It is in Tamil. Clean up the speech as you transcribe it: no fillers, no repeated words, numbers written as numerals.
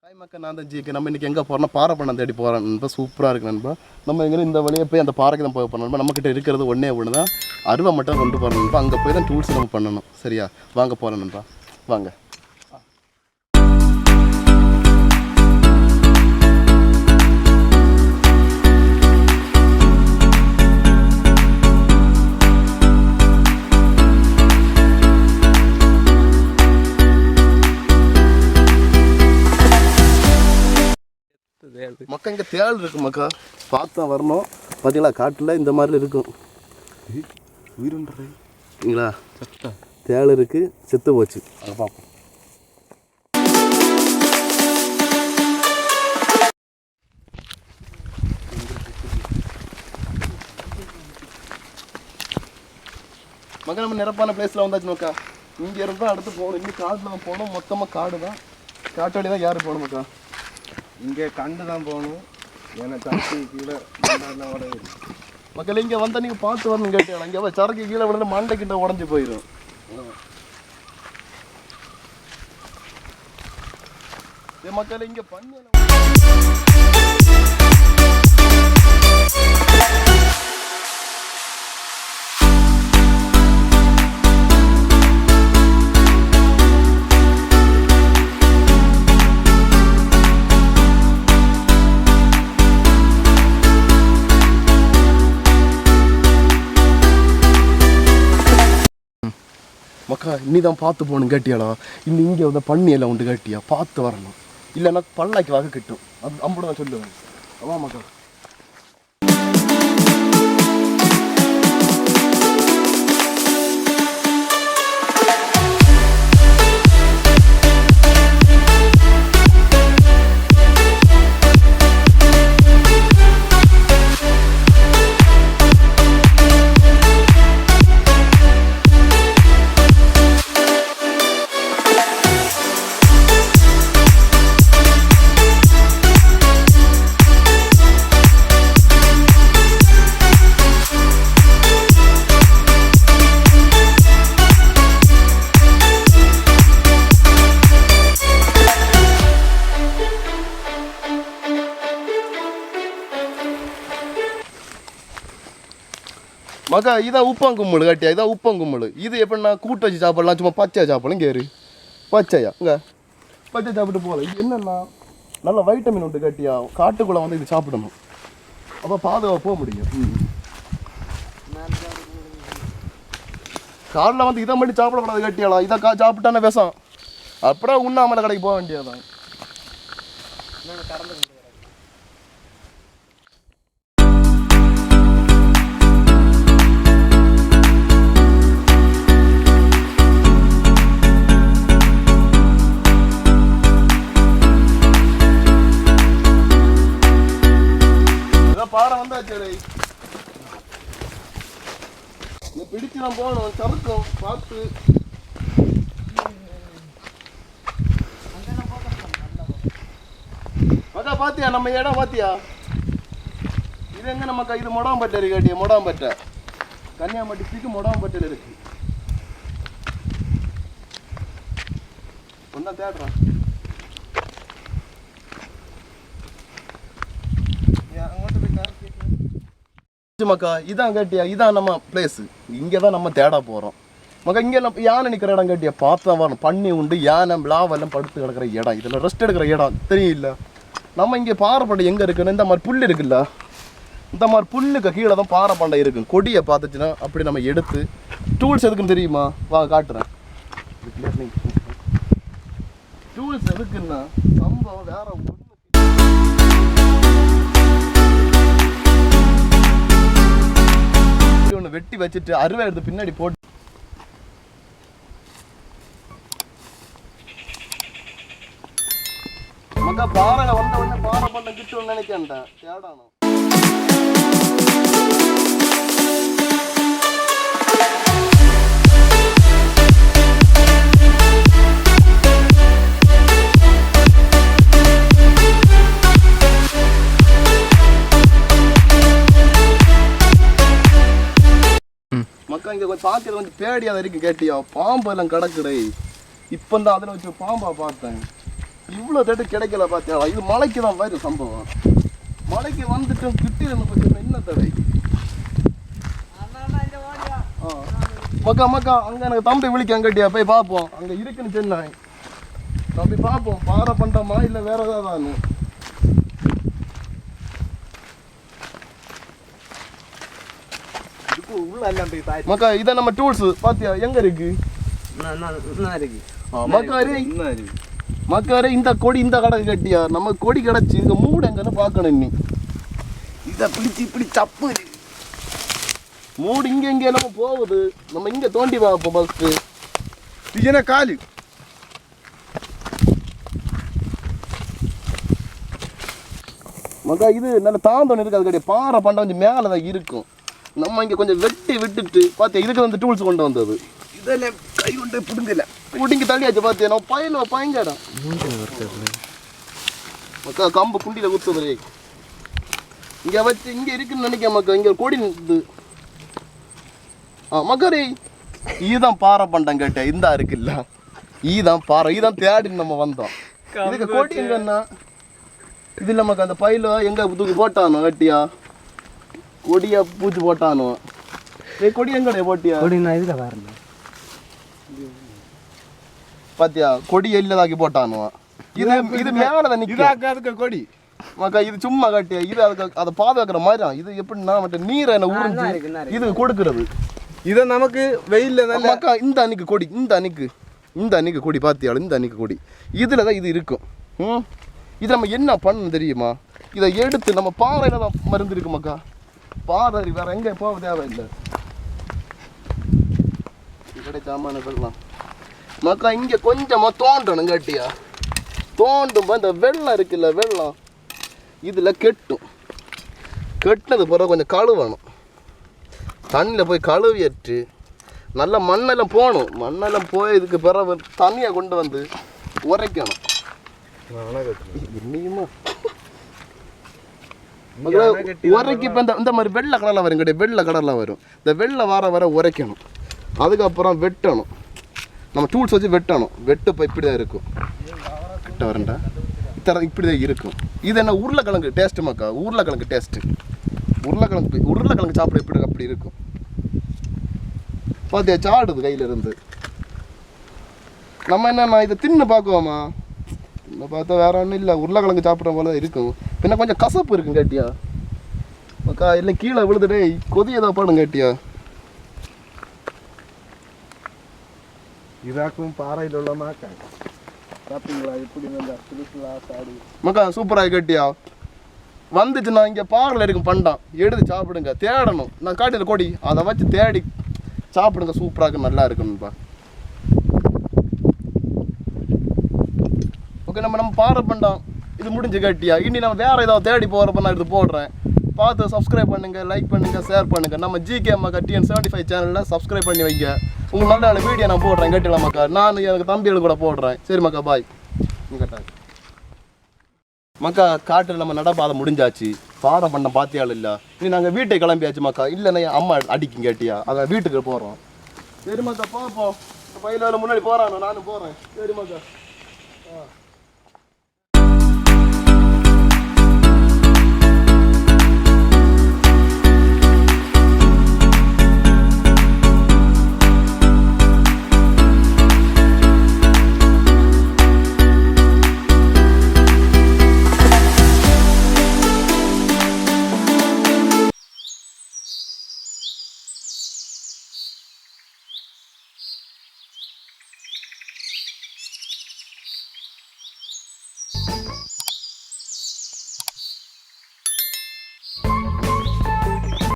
ஹாய் மக்கா, நான் தான் ஜிக்கு. நம்ம இன்றைக்கி எங்கே போகிறோம்னா பாறை பண்ண தேடி போகிறோம் நண்பா. சூப்பராக இருக்குது நண்பா. நம்ம எங்கே இந்த வழியை போய் அந்த பாறைக்கு தான் போய் பண்ணணும். நம்மக்கிட்ட இருக்கிறது ஒன்றே ஒன்று தான், அருவா மட்டும் கொண்டு போகிறோம் நண்பா. அங்கே போய் தான் டூல்ஸ் நம்ம பண்ணணும். சரியா, வாங்க போகிறோம் நண்பா, வாங்க. மக்கா இங்கே தேள் இருக்குது மக்கா, பார்த்தா வரணும். பார்த்தீங்களா, காட்டில் இந்த மாதிரி இருக்கும். உயிருங்களா, தேள் இருக்குது, செத்து போச்சு. அதை பார்ப்போம். மக்கா நம்ம நிரப்பான பிளேஸில் வந்தாச்சு மக்கா. இங்கே இருந்தால் அடுத்து போகணும். இன்னும் காட்டில் தான் போகணும். மொத்தமாக காடு தான், காட்டு வழி தான். யார் போகணும் மக்கா? இங்கே கண்டு தான் போகணும். ஏன்னா தண்ணி கீழே மக்கள் இங்கே வந்தால் நீங்கள் பார்த்து வரணும். கேட்டீங்களா, இங்கே சரக்கு கீழே விழுந்து மண்டைக்கிட்ட உடஞ்சி போயிடும். மக்கள் இங்கே பண்ணி மக்கா இன்னி தான் பார்த்து போகணும். கேட்டியாளா, இன்னும் இங்கே வந்து பண்ணி எல்லாம் உண்டு. கேட்டியா, பார்த்து வரணும். இல்லைன்னா பல்லாக்கி வாங்க கிட்டும். அது அம்புட தான் சொல்லுவேன். ஆமாம் மக்கா. மக்கா இதான் உப்பங்கும்மல். கட்டியா, இதான் உப்பங்கும்மல். இது எப்படின்னா கூட்டு வச்சு சாப்பிடலாம், சும்மா பச்சை சாப்பிடலாம். கேரு பச்சையா இங்கே பச்சை சாப்பிட்டு போகல. இது என்னென்னா நல்ல வைட்டமின் உண்டு. கட்டியா, காட்டுக்குள்ளே வந்து இது சாப்பிடணும். அப்போ பாதுகாப்பாக போக முடியும். காட்டில் வந்து இதை மட்டும் சாப்பிடக்கூடாது. கட்டியாலாம் இதை சாப்பிட்டானே விஷம். அப்புறம் உண்ணாமலை கடைக்கு போக வேண்டியதான். பாறை வந்தாச்சு. பிடிச்சு நான் போகணும். சறுக்கும் பார்த்து. மக்கா பாத்தியா, நம்ம இடம் பாத்தியா? இது எங்க நமக்கா? இது மொடாம்பட்டை இருக்கு. காட்டிய மொடாம்பட்டை, கன்னியாகுமரி டிஸ்ட்ரிக்ட் மொடாம்பட்டையில் இருக்கு. ஒன்றா தேடுறான் மக்கா. இதான் கேட்டியா, இதான் நம்ம பிளேஸு. இங்கே தான் நம்ம தேட போகிறோம் மக்கா. இங்கே நம்ம யானை நிற்கிற இடம் கேட்டியா, பார்த்தா வரணும். பண்ணி உண்டு, யானை விளாவெல்லாம் படுத்து கிடக்கிற இடம். இதில் ரெஸ்ட் எடுக்கிற இடம் தெரியல. நம்ம இங்கே பாறைப்பண்டை எங்கே இருக்குன்னு, இந்த மாதிரி புல் இருக்குல்ல, இந்த மாதிரி புல்லுக்கு கீழே தான் பாறைப்பண்டை இருக்குது. கொடியை பார்த்துச்சுன்னா அப்படி நம்ம எடுத்து டூல்ஸ் எதுக்குன்னு தெரியுமா? வா காட்டுறேன். டூல்ஸ் எதுக்குன்னா சம்பவம் வேற ஒன்று வெட்டி வச்சுட்டு அருவா எடுத்து பின்னாடி போட்டு மக்கா பாறை வந்த உடனே பாறை பண்ண கிட்டோன்னு நினைக்கிறேன். தேடானோ மக்கா. இங்கே கொஞ்சம் பார்க்கறது கொஞ்சம் பேடியாக இருக்குது. கேட்டியா, பாம்பு எல்லாம் கிடக்குடே. இப்போ தான் அதில் வச்சு பாம்பா பார்த்தேன். இவ்வளோ தேட்டு கிடைக்கல பார்த்தியா, இது மலைக்கு தான் வரும் சம்பவம். மலைக்கு வந்துட்டு கிட்டி என்ன தடை மக்கா மக்கா. அங்கே எனக்கு தம்பி விழிக்க கட்டியா போய் பார்ப்போம், அங்கே இருக்குன்னு சொன்னாய். தம்பி பார்ப்போம் பாறை பண்டமா இல்லை வேற ஏதாவது. மக்கா இதை நம்ம டூல்ஸ் பாத்தியா எங்க இருக்கு மக்காரே? இந்த கொடி இந்த கடை கட்டியா நம்ம கொடி கிடச்சி இந்த மூடு எங்கன்னு பார்க்கணும். நீ இதை பிடிச்சி இப்படி சப்பு மூடு இங்க இங்கே நம்ம போகுது. நம்ம இங்க தோண்டி பார்ப்போம் ஃபர்ஸ்ட். இது என்ன காலு மக்கா? இது நல்ல தாந்தோன்னு இருக்கு. அது கிடையாது பாறை பண்டம் கொஞ்சம் மேலே தான் இருக்கும். நம்ம இங்கே கொஞ்சம் வெட்டி விட்டுட்டு பார்த்தியா இதுக்கு வந்து டூல்ஸ் கொண்டு வந்தது. இதெல்லாம் கை கொண்டு பிடுங்கல பிடிங்கி தள்ளியாச்சு பார்த்தியா. நம்ம பயங்கரம் மக்கா கம்பு குண்டியில் குத்துது. இங்கே வச்சு இங்கே இருக்குன்னு நினைக்க மக்கா. இங்கே கொடி நிற்குது. மக்காரி இதுதான் பாறை பண்டம் கேட்டேன். இந்தா இருக்குல்ல இதுதான் பாறை. இதுதான் தேடின்னு நம்ம வந்தோம். இதுக்கு கொடி எங்கன்னா இது இல்லை மக்கா. அந்த பையில எங்கே தூக்கி போட்டானோ வெட்டியா கொடியா பூச்சி போட்டானோ. கொடி எங்கடைய போட்டியா இதுல பாருங்க பாத்தியா கொடி எல்லதாக்கி போட்டானோ. இது இது மேலதான் நிக்க கொடி மக்கா. இது சும்மா கட்டியா இது அதுக்கு அதை பாதுகாக்கிற மாதிரி. இது எப்படின்னா மற்ற நீரை என்ன உறிஞ்சு இது கொடுக்கறது. இதை நமக்கு வெயில்ல மக்கா இந்த அன்னைக்கு கொடி இந்த அன்னைக்கு கொடி பாத்தியாலும் இந்த அன்னைக்கு கொடி இதுல தான் இது இருக்கும். இது நம்ம என்ன பண்ணணும் தெரியுமா? இதை எடுத்து நம்ம பாறையில தான் மருந்து இருக்கு மக்கா. பாறை வேற எங்க போக தேவையில்லை. கடை சாமான சொல்லலாம் மக்கா. இங்க கொஞ்சமா தோண்டணும் கட்டியா. தோண்டும் இந்த வெள்ளம் இருக்குல்ல வெள்ளம் இதுல கெட்டும். கெட்டினது பிறகு கொஞ்சம் கழுவணும். தண்ணியில் போய் கழுவிட்டு நல்லா மண்ணெல்லாம் போகணும். மண்ணெல்லாம் போய் இதுக்கு பிறகு தண்ணியை கொண்டு வந்து உரைக்கணும். என்னையுமா உரைக்கு இப்போ இந்த மாதிரி வெள்ளை கடலில் வரும் கிடையாது. வெள்ளை கடலில் வரும். இந்த வெள்ளை வர உரைக்கணும். அதுக்கப்புறம் வெட்டணும். நம்ம டூல்ஸ் வச்சு வெட்டணும். வெட்டுப்போ இப்படி தான் இருக்கும். கிட்ட வரண்டா இத்தனை இப்படி தான் இருக்கும். இது என்ன உருளைக்கிழங்கு டேஸ்ட்டு மக்கா. உருளைக்கிழங்கு டேஸ்ட்டு. உருளைக்கிழங்கு சாப்பிட எப்படி அப்படி இருக்கும் பார்த்தியா. சாடுது கையில இருந்து. நம்ம என்னன்னா இதை தின்னு பார்க்குவோமா? தின்னு பார்த்தா வேற ஒன்றும் இல்லை. உருளைக்கிழங்கு சாப்பிட்ற போல இருக்கும். பின்ன கொஞ்சம் கசப்பு இருக்கும் கேட்டியா மக்கா. இல்லை கீழே விழுதுடே கொதியதா பாடும் கேட்டியா. இதாக்கும் பாறையில் உள்ள மாக்கா சாப்பிட்டீங்களா? எப்படி சாடு மக்கா சூப்பராக கேட்டியா. வந்துச்சுன்னா இங்கே பாறையில் இருக்கும் பண்டம் எடுத்து சாப்பிடுங்க. தேடணும். நான் காட்டில கொடி அதை வச்சு தேடி சாப்பிடுங்க. சூப்பராக நல்லா இருக்கணும்பா. ஓகே நம்ம பாறை பண்டம் இது முடிஞ்சு கேட்டியா. இனி நம்ம வேறு ஏதாவது தேடி போகிறப்ப நான் இது போடுறேன். பார்த்து சப்ஸ்கிரைப் பண்ணுங்கள், லைக் பண்ணுங்கள், ஷேர் பண்ணுங்கள். நம்ம ஜிகே மக்கா Tn75 சேனலில் சப்ஸ்கிரைப் பண்ணி வைங்க. உங்களுக்கு நல்ல நல்ல வீடியோ நான் போடுறேன் கேட்டலாம் மக்கா. நான் எனக்கு தம்பிகளுக்கு கூட போடுறேன். சரி மக்கா பாய். மக்கா காட்டில் நம்ம நடப்பாதை முடிஞ்சாச்சு. பாறை பண்டம் பார்த்தியாலும் இல்லை. இனி நாங்கள் வீட்டை கிளம்பியாச்சு மக்கா. இல்லைன்னா அம்மா அடிக்கும் கேட்டியா. அதை வீட்டுக்கு போகிறோம். சரி மக்கா பார்ப்போம். பையில முன்னாடி போகிறானோ நானும் போகிறேன். சரி மக்கா.